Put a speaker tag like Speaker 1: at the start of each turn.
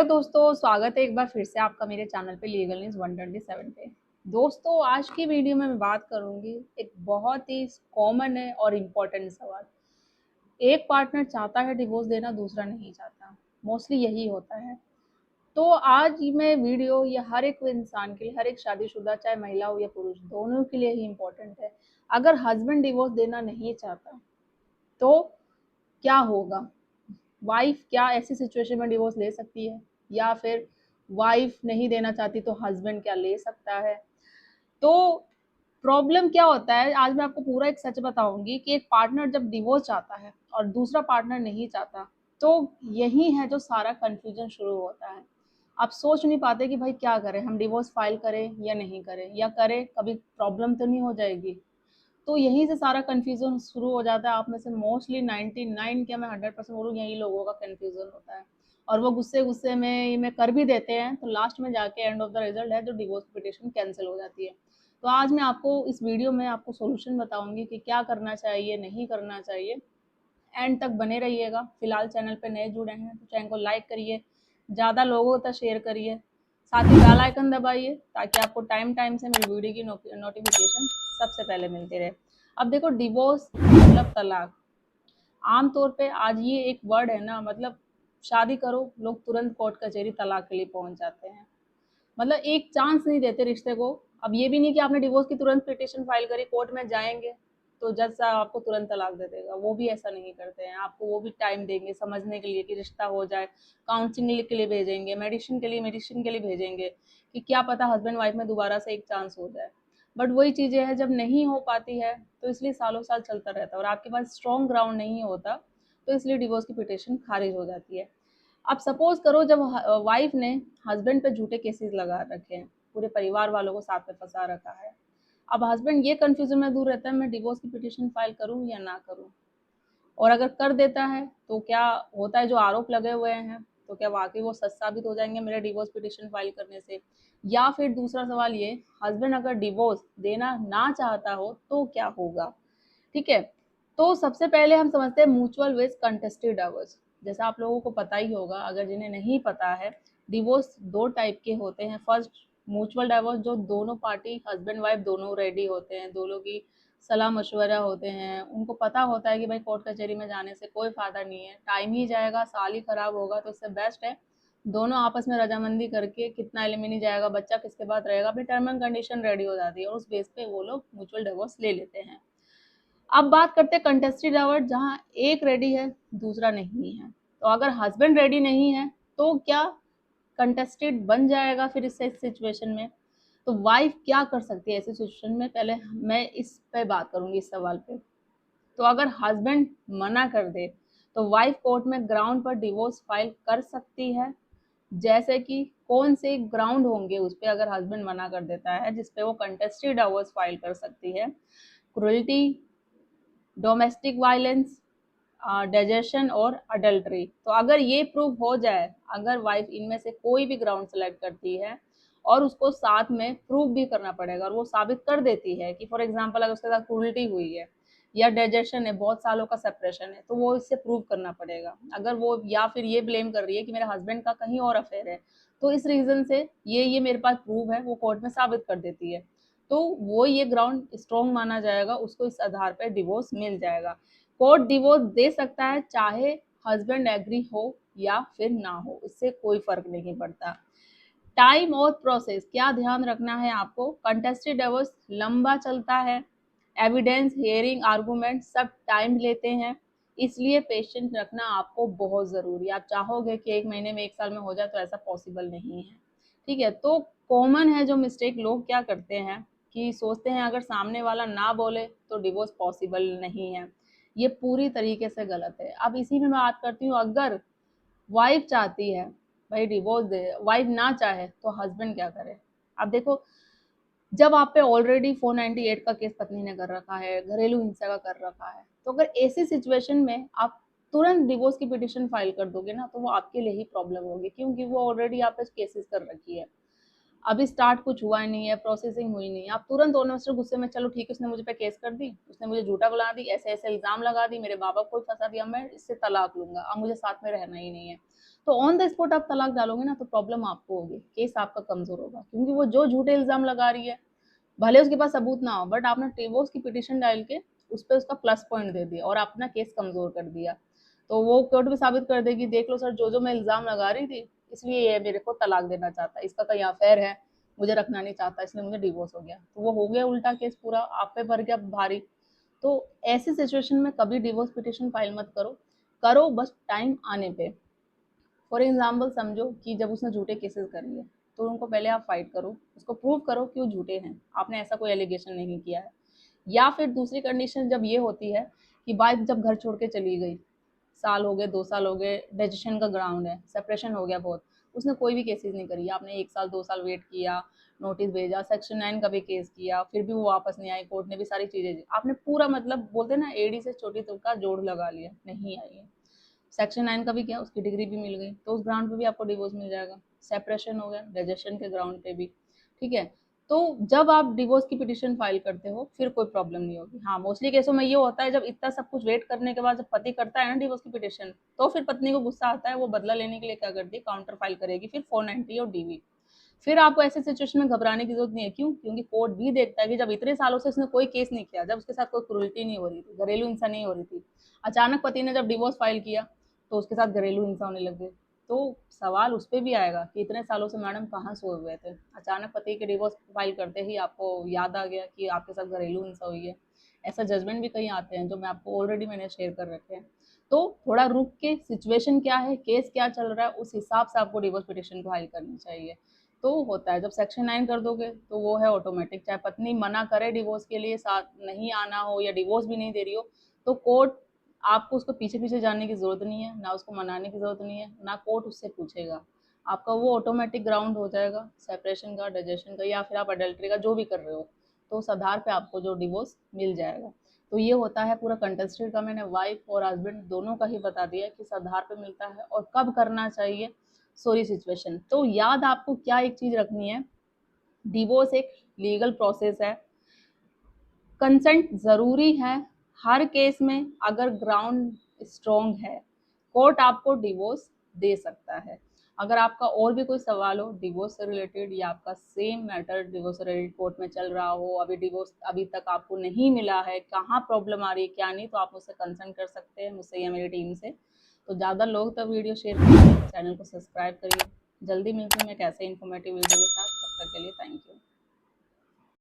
Speaker 1: Hello दोस्तों, स्वागत है एक बार फिर से आपका मेरे चैनल पे लीगल न्यूज़ 127 पे। दोस्तों, आज की वीडियो में मैं बात करूंगी एक बहुत ही कॉमन है और इम्पोर्टेंट सवाल। एक पार्टनर चाहता है डिवोर्स देना, दूसरा नहीं चाहता। मोस्टली यही होता है। तो आज मैं वीडियो ये हर एक इंसान के लिए, हर एक शादीशुदा चाहे महिला हो या पुरुष, दोनों के लिए ही इम्पोर्टेंट है। अगर हस्बैंड डिवोर्स देना नहीं चाहता तो क्या होगा? वाइफ क्या ऐसी सिचुएशन में डिवोर्स ले सकती है, या फिर वाइफ नहीं देना चाहती तो हस्बैंड क्या ले सकता है? तो प्रॉब्लम क्या होता है, आज मैं आपको पूरा एक सच बताऊंगी कि एक पार्टनर जब डिवोर्स चाहता है और दूसरा पार्टनर नहीं चाहता, तो यही है जो सारा कंफ्यूजन शुरू होता है। आप सोच नहीं पाते कि भाई क्या करें, हम डिवोर्स फाइल करें या नहीं करें, या करें कभी प्रॉब्लम तो नहीं हो जाएगी। तो यहीं से सारा कन्फ्यूज़न शुरू हो जाता है। आप में से मोस्टली 99 क्या मैं 100% बोलूँ, यही लोगों का कन्फ्यूज़न होता है। और वो गुस्से-गुस्से में कर भी देते हैं, तो लास्ट में जाके एंड ऑफ द रिजल्ट है जो डिवोर्स पिटीशन कैंसल हो जाती है। तो आज मैं आपको इस वीडियो में आपको सॉल्यूशन बताऊँगी कि क्या करना चाहिए, नहीं करना चाहिए। एंड तक बने रहिएगा। फिलहाल चैनल पे नए जुड़े हैं तो चैनल को लाइक करिए, ज़्यादा लोगों तक शेयर करिए, साथ ही बेल आइकन दबाइए ताकि आपको टाइम टाइम से मेरी वीडियो की नोटिफिकेशन सबसे पहले मिलती रहे। अब देखो, डिवोर्स मतलब तलाक। आम तौर पे आज ये एक वर्ड है ना, मतलब शादी करो, लोग तुरंत कोर्ट कचहरी तलाक के लिए पहुंच जाते हैं। मतलब एक चांस नहीं देते रिश्ते को। अब ये भी नहीं कि आपने डिवोर्स की तुरंत पिटीशन फाइल करी, कोर्ट में जाएंगे तो जज साहब आपको तुरंत तलाक दे देगा, वो भी ऐसा नहीं करते हैं। आपको वो भी टाइम देंगे समझने के लिए कि रिश्ता हो जाए, काउंसलिंग के लिए भेजेंगे, मेडिसिन के लिए भेजेंगे कि क्या पता हस्बैंड वाइफ में दोबारा से एक चांस हो जाए। बट वही चीज़ें हैं, जब नहीं हो पाती है तो इसलिए सालों साल चलता रहता है और आपके पास स्ट्रॉन्ग ग्राउंड नहीं होता, तो इसलिए डिवोर्स की पिटीशन खारिज हो जाती है। अब सपोज करो जब वाइफ ने हस्बैंड पे झूठे केसेस लगा रखे हैं, पूरे परिवार वालों को साथ में फंसा रखा है। अब हस्बैंड ये कंफ्यूजन में दूर रहता है, मैं डिवोर्स की पिटीशन फाइल करूं या ना करूं। और अगर कर देता है तो क्या होता है, जो आरोप लगे हुए हैं तो क्या वाकई वो सच साबित हो जाएंगे मेरे डिवोर्स पिटीशन फाइल करने से? या फिर दूसरा सवाल ये, हस्बैंड अगर डिवोर्स देना ना चाहता हो तो क्या होगा? ठीक है। तो सबसे पहले हम समझते हैं म्यूचुअल वेज कंटेस्टेड डिवोर्स। जैसा आप लोगों को पता ही होगा, अगर जिन्हें नहीं पता है, डिवोर्स दो टाइप के होते हैं। फर्स्ट, म्यूचुअल डिवोर्स, जो दोनों पार्टी हस्बैंड वाइफ दोनों रेडी होते हैं, दोनों की सलाह मशवरा होते हैं, उनको पता होता है कि भाई कोर्ट कचहरी में जाने से कोई फायदा नहीं है, टाइम ही जाएगा, साल ही खराब होगा, तो इससे बेस्ट है दोनों आपस में रजामंदी करके कितना एलिमनी जाएगा, बच्चा किसके पास रहेगा, अपनी टर्म एंड कंडीशन रेडी हो जाती है और उस बेस पे वो लोग म्यूचुअल डिवोर्स ले लेते हैं। अब बात करते हैं कंटेस्टेड अवार्ड, जहाँ एक रेडी है दूसरा नहीं है। तो अगर हस्बैंड रेडी नहीं है तो क्या कंटेस्टेड बन जाएगा फिर इस सिचुएशन में? तो वाइफ क्या कर सकती है ऐसी सिचुएशन में? पहले मैं इस पे बात करूंगी, इस सवाल पे। तो अगर हस्बैंड मना कर दे तो वाइफ कोर्ट में ग्राउंड पर डिवोर्स फाइल कर सकती है। जैसे कि कौन से ग्राउंड होंगे उस पे, अगर हस्बैंड मना कर देता है जिसपे वो कंटेस्टेड डिवोर्स फाइल कर सकती है? क्रुएल्टी, डोमेस्टिक वायलेंस, डेजर्शन और अडल्ट्री। तो अगर ये प्रूव हो जाए, अगर वाइफ इनमें से कोई भी ग्राउंड सेलेक्ट करती है और उसको साथ में प्रूव भी करना पड़ेगा, और वो साबित कर देती है कि फॉर एग्जांपल अगर उसके साथ क्रूरल्टी हुई है या डेजर्शन है, बहुत सालों का सेपरेशन है, तो वो इससे प्रूव करना पड़ेगा। अगर वो या फिर ये ब्लेम कर रही है कि मेरे हस्बैंड का कहीं और अफेयर है, तो इस रीजन से ये मेरे पास प्रूव है, वो कोर्ट में साबित कर देती है, तो वो ये ग्राउंड स्ट्रॉन्ग माना जाएगा, उसको इस आधार पर डिवोर्स मिल जाएगा। कोर्ट डिवोर्स दे सकता है चाहे हस्बैंड एग्री हो या फिर ना हो, इससे कोई फर्क नहीं पड़ता। टाइम और प्रोसेस क्या ध्यान रखना है आपको? कंटेस्टेड डिवोर्स लंबा चलता है, एविडेंस, हियरिंग, आर्गुमेंट सब टाइम लेते हैं, इसलिए पेशेंट रखना आपको बहुत ज़रूरी है। आप चाहोगे कि 1 महीने में 1 साल में हो जाए, तो ऐसा पॉसिबल नहीं है। ठीक है। तो कॉमन है जो मिस्टेक लोग क्या करते हैं कि सोचते हैं अगर सामने वाला ना बोले तो डिवोर्स पॉसिबल नहीं है। ये पूरी तरीके से गलत है। अब इसी में बात करती हूँ, अगर वाइफ चाहती है भाई डिवोर्स दे, वाइफ ना चाहे तो हस्बैंड क्या करे? अब देखो, जब आप पे ऑलरेडी 498 का केस पत्नी ने कर रखा है, घरेलू हिंसा का कर रखा है, तो अगर ऐसी सिचुएशन में आप तुरंत डिवोर्स की पिटिशन फाइल कर दोगे ना, तो वो आपके लिए ही प्रॉब्लम होगी, क्योंकि वो ऑलरेडी आप पे केसेस कर रखी है। अभी स्टार्ट कुछ हुआ नहीं है, प्रोसेसिंग हुई नहीं है, आप तुरंत ऑनवर्सर गुस्से में चलो ठीक है, उसने मुझे पे केस कर दी, उसने मुझे झूठा बुला दी, ऐसे ऐसे इल्जाम लगा दी, मेरे माँ बाप को भी फंसा दिया, मैं इससे तलाक लूंगा, अब मुझे साथ में रहना ही नहीं है। तो ऑन द स्पॉट आप तलाक डालोगे ना तो प्रॉब्लम आपको होगी, केस आपका कमजोर होगा, क्योंकि वो जो झूठे इल्जाम लगा रही है, भले उसके पास सबूत ना हो, बट आपने डिवोर्स की पिटीशन डाल के उस पर उसका प्लस पॉइंट दे दिया और अपना केस कमजोर कर दिया। तो वो कोर्ट भी साबित कर देगी, देख लो सर, जो जो मैं इल्जाम लगा रही थी इसलिए ये मेरे को तलाक देना चाहता है, इसका कहीं अफेयर है, मुझे रखना नहीं चाहता, इसलिए मुझे डिवोर्स हो गया। तो वो हो गया उल्टा केस, पूरा आप पे भर गया भारी। तो ऐसी सिचुएशन में कभी डिवोर्स पिटीशन फाइल मत करो, करो बस टाइम आने पे। फॉर एग्जाम्पल समझो कि जब उसने झूठे केसेस कर लिए, तो उनको पहले आप फाइट करो, उसको प्रूव करो कि वो झूठे हैं, आपने ऐसा कोई एलिगेशन नहीं किया है। या फिर दूसरी कंडीशन जब ये होती है कि वाइफ जब घर छोड़ के चली गई, साल हो गए, 2 साल हो गए, डिसीजन का ग्राउंड है, सेपरेशन हो गया बहुत, उसने कोई भी केसेस नहीं करी, आपने 1 साल 2 साल वेट किया, नोटिस भेजा, सेक्शन 9 का भी केस किया, फिर भी वो वापस नहीं आई, कोर्ट ने भी सारी चीजें दी, आपने पूरा मतलब बोलते ना एड़ी से छोटी तक का जोड़ लगा लिया, नहीं आई है, सेक्शन 9 का भी किया, उसकी डिग्री भी मिल गई, तो उस ग्राउंड पे भी आपको डिवोर्स मिल जाएगा, सेपरेशन हो गया डाइजेशन के ग्राउंड पे भी, ठीक है। तो जब आप डिवोर्स की पिटीशन फाइल करते हो फिर कोई प्रॉब्लम नहीं होगी। हाँ, मोस्टली केसों में ये होता है, जब इतना सब कुछ वेट करने के बाद जब पति करता है ना डिवोर्स की पिटीशन, तो फिर पत्नी को गुस्सा आता है, वो बदला लेने के लिए क्या करती है, काउंटर फाइल करेगी, फिर 490 और डीवी। फिर आपको ऐसे सिचुएशन में घबराने की जरूरत नहीं है, क्यों, क्योंकि कोर्ट भी देखता है कि जब इतने सालों से उसने कोई केस नहीं किया, जब उसके साथ कोई क्रूरल्टी नहीं हो रही थी, घरेलू हिंसा नहीं हो रही थी, अचानक पति ने जब डिवोर्स फाइल किया तो उसके साथ घरेलू हिंसा होने लग गई, तो सवाल उस पर भी आएगा कि इतने सालों से मैडम कहाँ सोए हुए थे, अचानक पति के डिवोर्स फाइल करते ही आपको याद आ गया कि आपके साथ घरेलू हिंसा हुई है। ऐसा जजमेंट भी कहीं आते हैं जो मैं आपको ऑलरेडी मैंने शेयर कर रखे हैं। तो थोड़ा रुक के सिचुएशन क्या है, केस क्या चल रहा है, उस हिसाब से आपको डिवोर्स पिटिशन फाइल करनी चाहिए। तो होता है जब सेक्शन 9 कर दोगे तो वो है ऑटोमेटिक, चाहे पत्नी मना करे डिवोर्स के लिए, साथ नहीं आना हो या डिवोर्स भी नहीं दे रही हो, तो कोर्ट, आपको उसको पीछे पीछे जाने की जरूरत नहीं है, ना उसको मनाने की जरूरत नहीं है, ना कोर्ट उससे पूछेगा, आपका वो ऑटोमेटिक ग्राउंड हो जाएगा सेपरेशन का, डाइजेशन का, या फिर आप अडल्ट्री का जो भी कर रहे हो, तो उस आधार पे आपको जो डिवोर्स मिल जाएगा। तो ये होता है पूरा कंटेस्टेड का, मैंने वाइफ और हस्बैंड दोनों का ही बता दिया किस आधार पे मिलता है और कब करना चाहिए, सॉरी सिचुएशन। तो याद आपको क्या एक चीज रखनी है, डिवोर्स एक लीगल प्रोसेस है, कंसेंट जरूरी है हर केस में, अगर ग्राउंड स्ट्रॉन्ग है कोर्ट आपको डिवोर्स दे सकता है। अगर आपका और भी कोई सवाल हो डिवोर्स से रिलेटेड, या आपका सेम मैटर डिवोर्स से रिलेटेड कोर्ट में चल रहा हो, अभी डिवोर्स अभी तक आपको नहीं मिला है, कहाँ प्रॉब्लम आ रही है क्या नहीं, तो आप मुझसे कंसल्ट कर सकते हैं, मुझसे या मेरी टीम से। तो ज़्यादा लोग तक वीडियो शेयर करिए, चैनल को सब्सक्राइब करिए। जल्दी मिलती हूँ मैं एक ऐसे इन्फॉर्मेटिव वीडियो के साथ, तब तक के लिए थैंक यू।